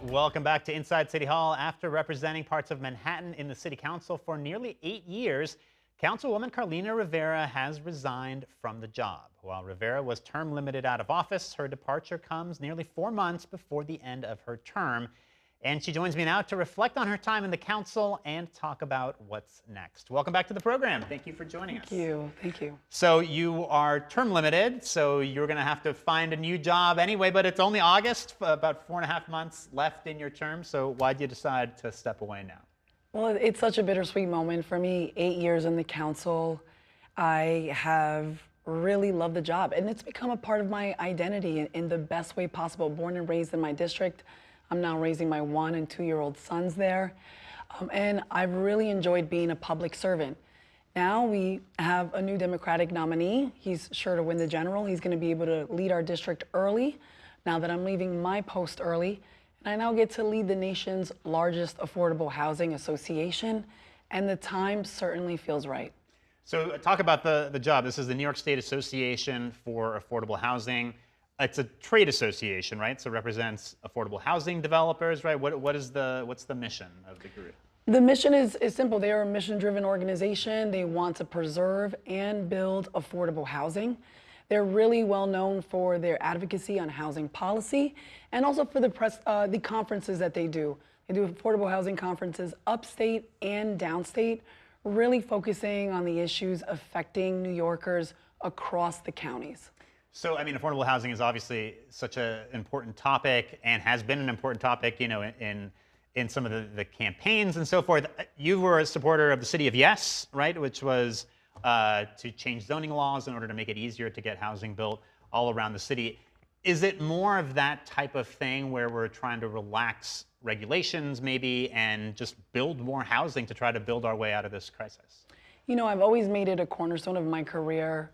Welcome back to Inside City Hall. After representing parts of Manhattan in the City Council for nearly 8 years, Councilwoman Carlina Rivera has resigned from the job. While Rivera was term limited out of office, her departure comes nearly 4 months before the end of her term. And she joins me now to reflect on her time in the council and talk about what's next. Welcome back to the program. Thank you for joining us. Thank you. Thank you. So you are term limited, so you're going to have to find a new job anyway, but it's only August, about 4.5 months left in your term. So why'd you decide to step away now? Well, it's such a bittersweet moment for me. 8 years in the council. I have really loved the job, and it's become a part of my identity in the best way possible. Born and raised in my district. I'm now raising my 1- and 2-year-old sons there. And I've really enjoyed being a public servant. Now we have a new Democratic nominee. He's sure to win the general. He's going to be able to lead our district early, now that I'm leaving my post early. And I now get to lead the nation's largest affordable housing association, and the time certainly feels right. So talk about the job. This is the New York State Association for Affordable Housing. It's a trade association, right? So it represents affordable housing developers, right? What's the mission of the group? The mission is simple. They are a mission-driven organization. They want to preserve and build affordable housing. They're really well known for their advocacy on housing policy and also for the conferences that they do. They do affordable housing conferences upstate and downstate, really focusing on the issues affecting New Yorkers across the counties. So, I mean, affordable housing is obviously such an important topic and has been an important topic, you know, in some of the campaigns and so forth. You were a supporter of the City of Yes, right, which was to change zoning laws in order to make it easier to get housing built all around the city. Is it more of that type of thing where we're trying to relax regulations maybe and just build more housing to try to build our way out of this crisis? You know, I've always made it a cornerstone of my career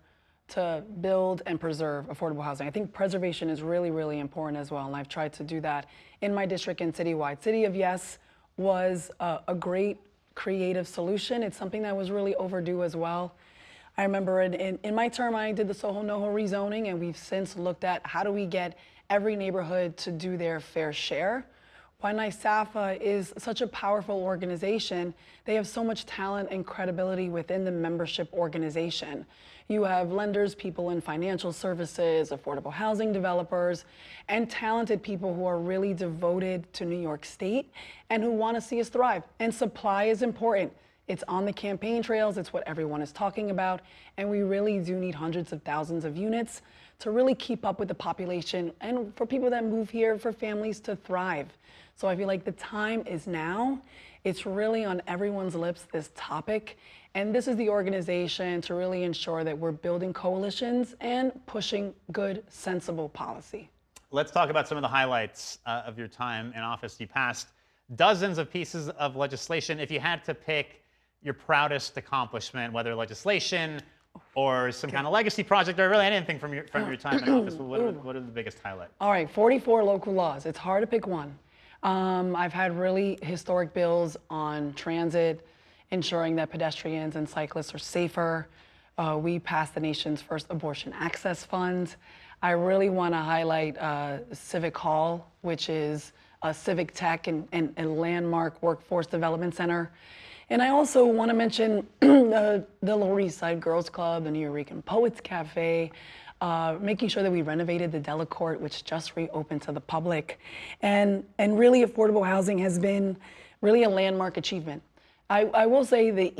to build and preserve affordable housing. I think preservation is really, really important as well, and I've tried to do that in my district and citywide. City of Yes was a great creative solution. It's something that was really overdue as well. I remember in my term, I did the Soho-NoHo rezoning, and we've since looked at how do we get every neighborhood to do their fair share. Why NYSAFA is such a powerful organization. They have so much talent and credibility within the membership organization. You have lenders, people in financial services, affordable housing developers, and talented people who are really devoted to New York State and who want to see us thrive. And supply is important. It's on the campaign trails. It's what everyone is talking about. And we really do need hundreds of thousands of units to really keep up with the population and for people that move here, for families to thrive. So I feel like the time is now. It's really on everyone's lips, this topic. And this is the organization to really ensure that we're building coalitions and pushing good, sensible policy. Let's talk about some of the highlights of your time in office. You passed dozens of pieces of legislation. If you had to pick your proudest accomplishment, whether legislation or some kind of legacy project or really anything from your time in office, what are the biggest highlights? All right, 44 local laws. It's hard to pick one. I've had really historic bills on transit, ensuring that pedestrians and cyclists are safer. We passed the nation's first abortion access fund. I really want to highlight Civic Hall, which is a civic tech and a landmark workforce development center. And I also want to mention the Lower East Side Girls Club, the New Eureka Poets Cafe, making sure that we renovated the Delacorte, which just reopened to the public. And really affordable housing has been really a landmark achievement. I will say the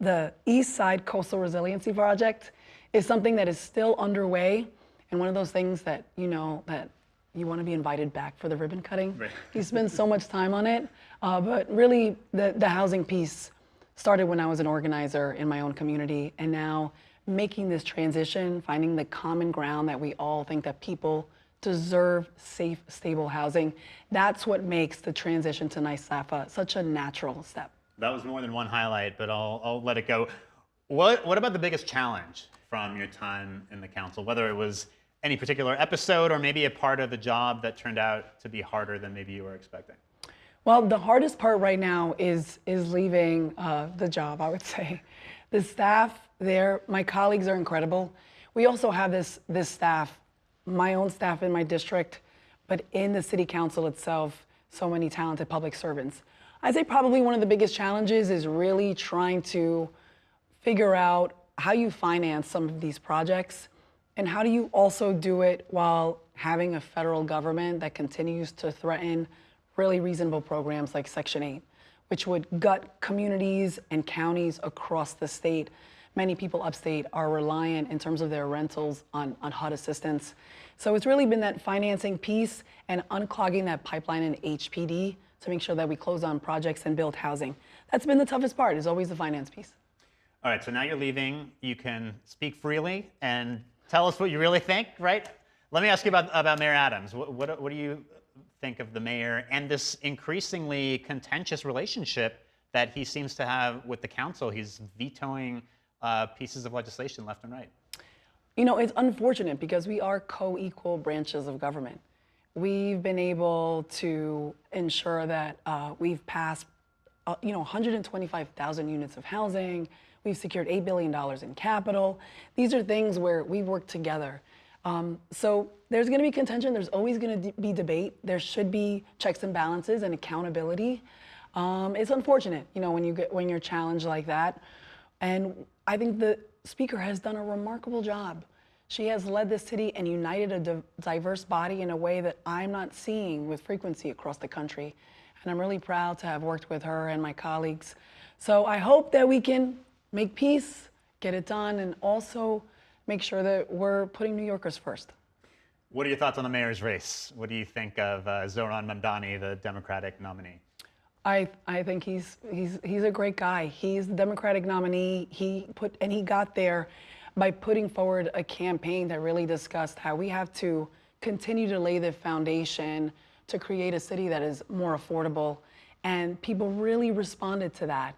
the East Side Coastal Resiliency Project is something that is still underway, and one of those things that, you know, that you want to be invited back for the ribbon cutting. Right. You spend so much time on it, but really the housing piece started when I was an organizer in my own community, and now making this transition, finding the common ground that we all think that people deserve safe, stable housing. That's what makes the transition to NYSAFA such a natural step. That was more than one highlight, but I'll let it go. What about the biggest challenge from your time in the council, whether it was any particular episode or maybe a part of the job that turned out to be harder than maybe you were expecting? Well, the hardest part right now is leaving the job, I would say. The staff there, my colleagues are incredible. We also have this staff, my own staff in my district, but in the city council itself, so many talented public servants. I'd say probably one of the biggest challenges is really trying to figure out how you finance some of these projects and how do you also do it while having a federal government that continues to threaten really reasonable programs like Section 8, which would gut communities and counties across the state. Many people upstate are reliant in terms of their rentals on HUD assistance. So it's really been that financing piece and unclogging that pipeline in HPD to make sure that we close on projects and build housing. That's been the toughest part, is always the finance piece. All right, so now you're leaving. You can speak freely and tell us what you really think, right? Let me ask you about Mayor Adams. What do you think of the mayor and this increasingly contentious relationship that he seems to have with the council? He's vetoing pieces of legislation left and right. You know, it's unfortunate because we are co-equal branches of government. We've been able to ensure that we've passed, 125,000 units of housing. We've secured $8 billion in capital. These are things where we work together. So there's going to be contention. There's always going to be debate. There should be checks and balances and accountability. It's unfortunate, when you're challenged like that. And I think the speaker has done a remarkable job. She has led the city and united a diverse body in a way that I'm not seeing with frequency across the country. And I'm really proud to have worked with her and my colleagues. So I hope that we can make peace, get it done, and also make sure that we're putting New Yorkers first. What are your thoughts on the mayor's race? What do you think of Zohran Mamdani, the Democratic nominee? I think he's a great guy. He's the Democratic nominee. He got there by putting forward a campaign that really discussed how we have to continue to lay the foundation to create a city that is more affordable. And people really responded to that.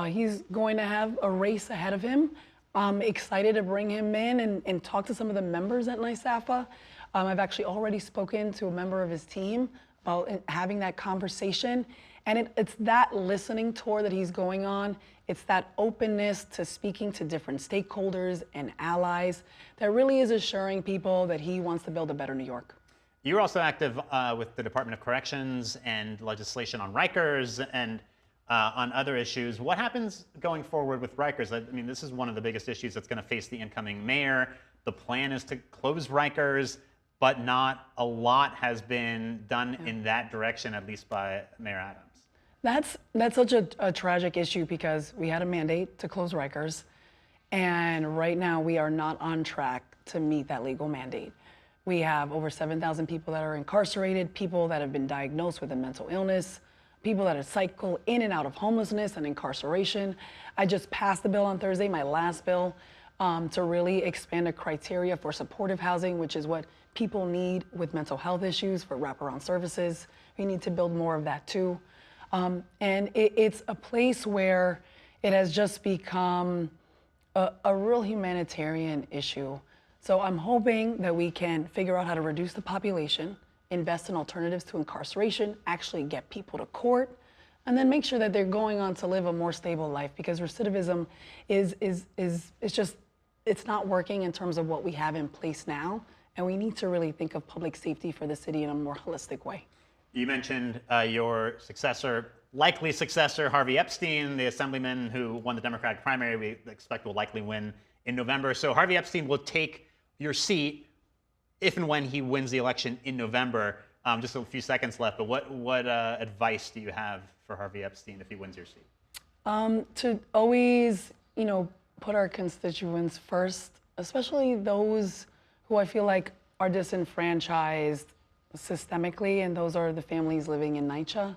He's going to have a race ahead of him. I'm excited to bring him in and talk to some of the members at NYSAFA. I've actually already spoken to a member of his team about having that conversation. And it's that listening tour that he's going on. It's that openness to speaking to different stakeholders and allies that really is assuring people that he wants to build a better New York. You're also active with the Department of Corrections and legislation on Rikers and on other issues. What happens going forward with Rikers? I mean, this is one of the biggest issues that's going to face the incoming mayor. The plan is to close Rikers, but not a lot has been done in that direction, at least by Mayor Adams. That's such a tragic issue because we had a mandate to close Rikers, and right now we are not on track to meet that legal mandate. We have over 7,000 people that are incarcerated, people that have been diagnosed with a mental illness, people that have cycled in and out of homelessness and incarceration. I just passed the bill on Thursday, my last bill, to really expand the criteria for supportive housing, which is what people need with mental health issues for wraparound services. We need to build more of that too. And it's a place where it has just become a real humanitarian issue. So I'm hoping that we can figure out how to reduce the population, invest in alternatives to incarceration, actually get people to court, and then make sure that they're going on to live a more stable life, because recidivism it's not working in terms of what we have in place now, and we need to really think of public safety for the city in a more holistic way. You mentioned your likely successor, Harvey Epstein, the assemblyman who won the Democratic primary, we expect will likely win in November. So Harvey Epstein will take your seat if and when he wins the election in November. Just a few seconds left, but what advice do you have for Harvey Epstein if he wins your seat? To always, put our constituents first, especially those who I feel like are disenfranchised systemically, and those are the families living in NYCHA,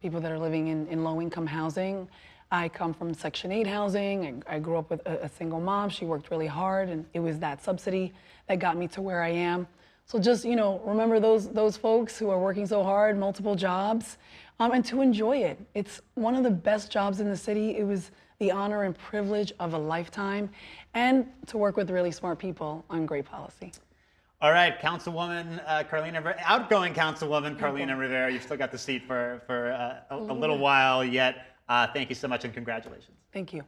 people that are living in low-income housing. I come from Section 8 housing. I grew up with a single mom. She worked really hard, and it was that subsidy that got me to where I am. So just, remember those folks who are working so hard, multiple jobs, and to enjoy it. It's one of the best jobs in the city. It was the honor and privilege of a lifetime, and to work with really smart people on great policy. All right, Councilwoman outgoing Councilwoman Carlina Rivera, you've still got the seat for a little while yet. Thank you so much and congratulations. Thank you.